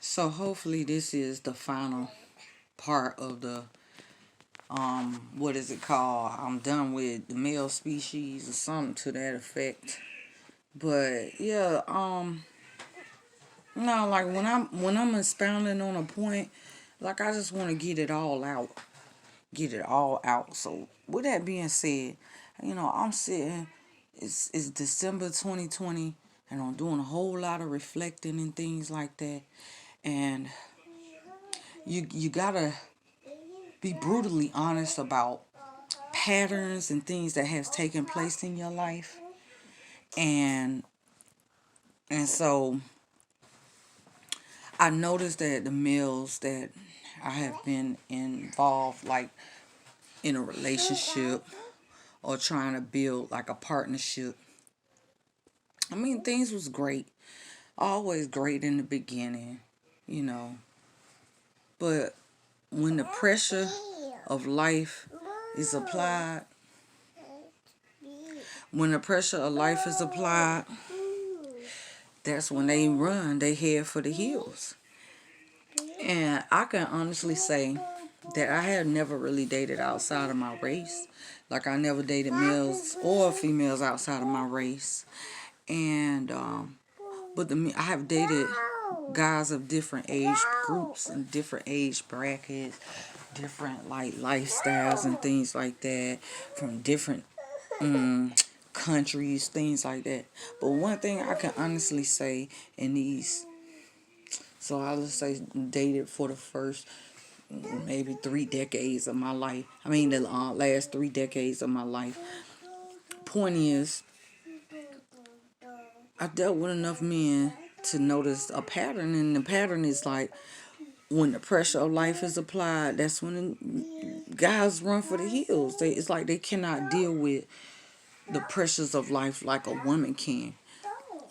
So hopefully this is the final part of the what is it called? I'm done with the male species or something to that effect. But yeah, no, like when I'm expounding on a point, like I just want to get it all out. Get it all out. So with that being said, I'm sitting, it's December 2020, and I'm doing a whole lot of reflecting and things like that. And you gotta be brutally honest about patterns and things that has taken place in your life. And and so I noticed that the males that I have been involved, like in a relationship or trying to build like a partnership, I mean, things was great, always great in the beginning, you know but when the pressure of life is applied when the pressure of life is applied, that's when they head for the hills. And I can honestly say that I have never really dated outside of my race. Like, I never dated males or females outside of my race. And but I have dated guys of different age groups and different age brackets, different like lifestyles and things like that, from different countries, things like that. But one thing I can honestly say in these, so I'll just say dated for the first maybe 3 decades of my life. I mean, the last 3 decades of my life. Point is, I dealt with enough men to notice a pattern, and the pattern is like when the pressure of life is applied, that's when guys run for the hills. It's like they cannot deal with the pressures of life like a woman can.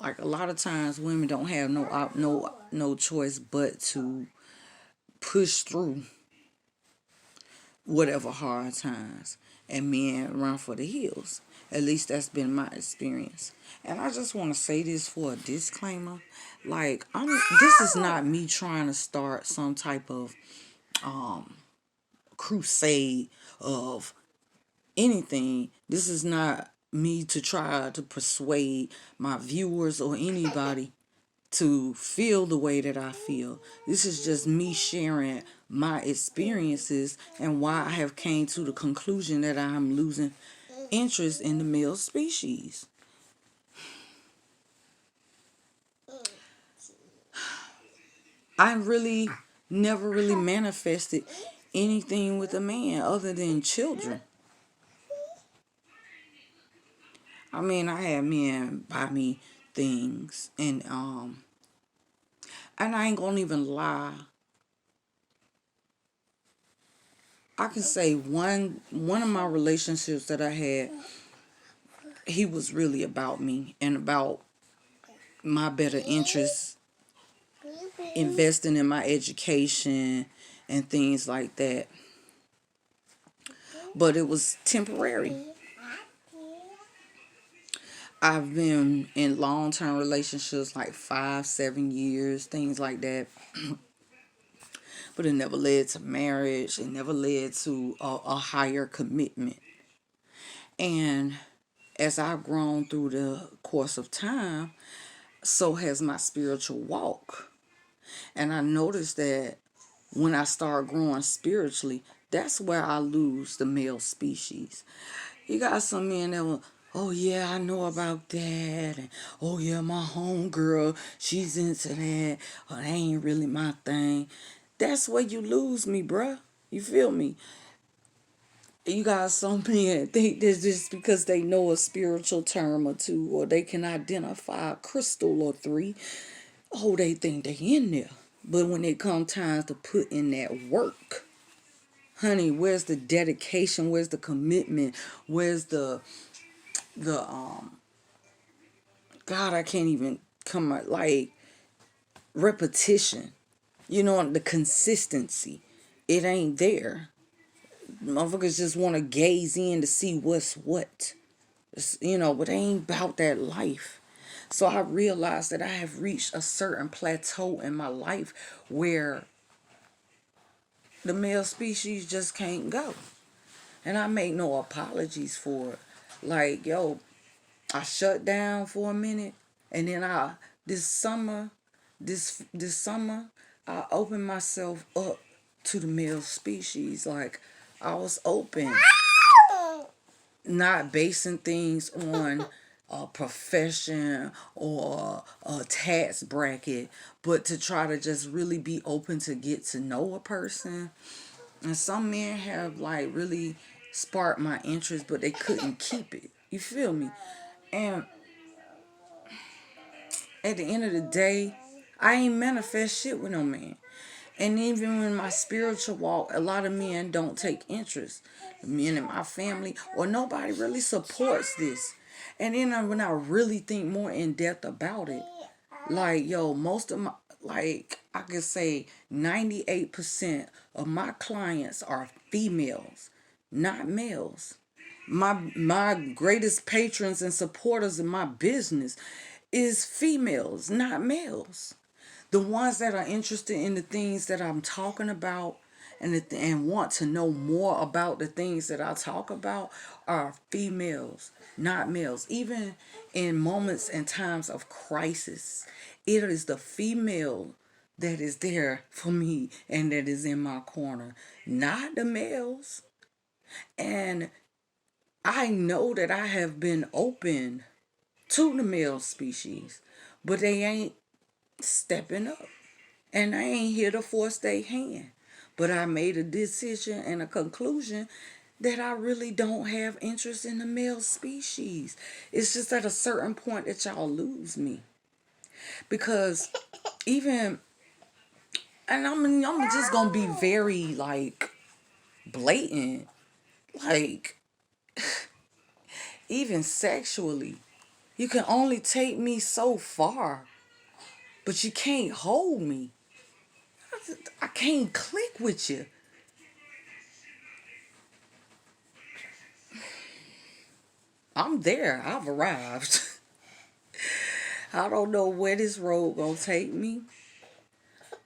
Like, a lot of times, women don't have no choice but to push through whatever hard times, and men run for the hills. At least that's been my experience. And I just want to say this for a disclaimer. Like, this is not me trying to start some type of crusade of anything. This is not me to try to persuade my viewers or anybody to feel the way that I feel. This is just me sharing my experiences and why I have came to the conclusion that I'm losing interest in the male species. I really never really manifested anything with a man other than children. I mean, I had men buy me things, and I ain't gonna even lie. I can say one of my relationships that I had, he was really about me and about my better interests, investing in my education and things like that. But it was temporary. I've been in long-term relationships like 5, 7 years, things like that. But it never led to marriage. It never led to a higher commitment. And as I've grown through the course of time, so has my spiritual walk. And I noticed that when I start growing spiritually, that's where I lose the male species. You got some men that will, oh yeah, I know about that, and oh yeah, my homegirl, she's into that, oh, that ain't really my thing. That's where you lose me, bruh. You feel me? You got some men think this just because they know a spiritual term or two, or they can identify a crystal or three. Oh, they think they in there. But when it come time to put in that work, honey, where's the dedication? Where's the commitment? Where's the God, I can't even come out, like, repetition. The consistency. It ain't there. Motherfuckers just want to gaze in to see what's what. But it ain't about that life. So I realized that I have reached a certain plateau in my life where the male species just can't go. And I make no apologies for it. Like, yo, I shut down for a minute, and then this summer, this summer, I opened myself up to the male species. Like, I was open, not basing things on a profession or a tax bracket, but to try to just really be open to get to know a person. And some men have like really sparked my interest, but they couldn't keep it. You feel me? And at the end of the day, I ain't manifest shit with no man. And even in my spiritual walk, a lot of men don't take interest. The men in my family or nobody really supports this. And then when I really think more in depth about it, like, yo, most of my, like, I could say 98% of my clients are females, not males. My greatest patrons and supporters in my business is females, not males. The ones that are interested in the things that I'm talking about and want to know more about the things that I talk about are females, not males. Even in moments and times of crisis, it is the female that is there for me and that is in my corner, not the males. And I know that I have been open to the male species, but they ain't stepping up. And I ain't here to force their hand. But I made a decision and a conclusion that I really don't have interest in the male species. It's just at a certain point that y'all lose me. Because even, and I'm just going to be very, like, blatant. Like, even sexually, you can only take me so far, but you can't hold me. I can't click with you. I'm there. I've arrived. I don't know where this road gonna take me,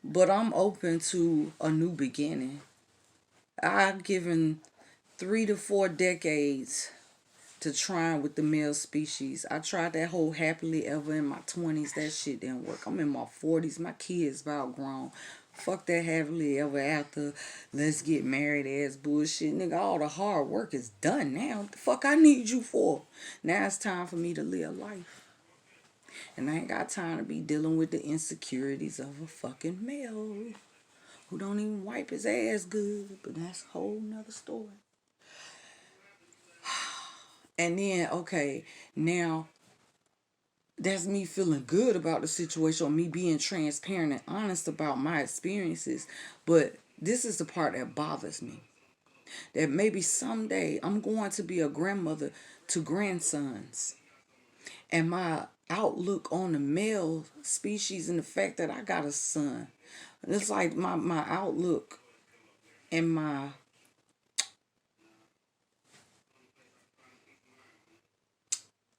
but I'm open to a new beginning. I've given 3 to 4 decades to trying with the male species. I tried that whole happily ever in my 20s. That shit didn't work. I'm in my 40s. My kids about grown. Fuck that happily ever after. Let's get married ass bullshit. Nigga, all the hard work is done now. What the fuck I need you for? Now it's time for me to live life. And I ain't got time to be dealing with the insecurities of a fucking male who don't even wipe his ass good. But that's a whole nother story. And then, okay, now that's me feeling good about the situation or me being transparent and honest about my experiences. But this is the part that bothers me. That maybe someday I'm going to be a grandmother to grandsons. And my outlook on the male species and the fact that I got a son. It's like my outlook and my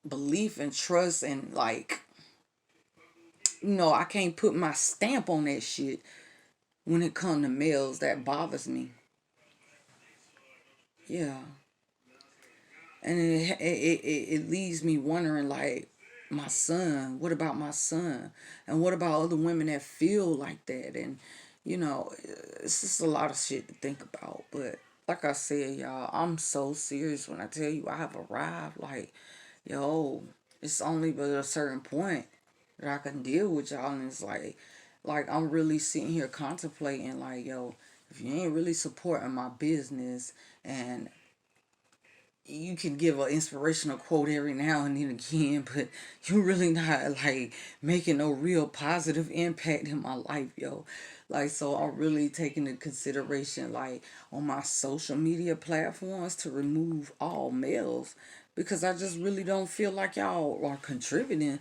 belief and trust and like, I can't put my stamp on that shit when it comes to males. That bothers me. Yeah. And it leaves me wondering, like, my son, what about my son? And what about other women that feel like that? And, it's just a lot of shit to think about. But like I said, y'all, I'm so serious when I tell you I have arrived. Like, yo, it's only but a certain point that I can deal with y'all. And it's like I'm really sitting here contemplating, like, yo, if you ain't really supporting my business and you can give an inspirational quote every now and then again, but you really not like making no real positive impact in my life, yo. Like, so I'm really taking into consideration, like, on my social media platforms to remove all males because I just really don't feel like y'all are contributing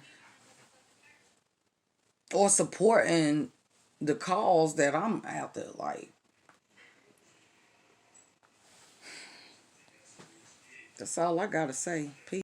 or supporting the cause that I'm after. Like, that's all I gotta say. Peace.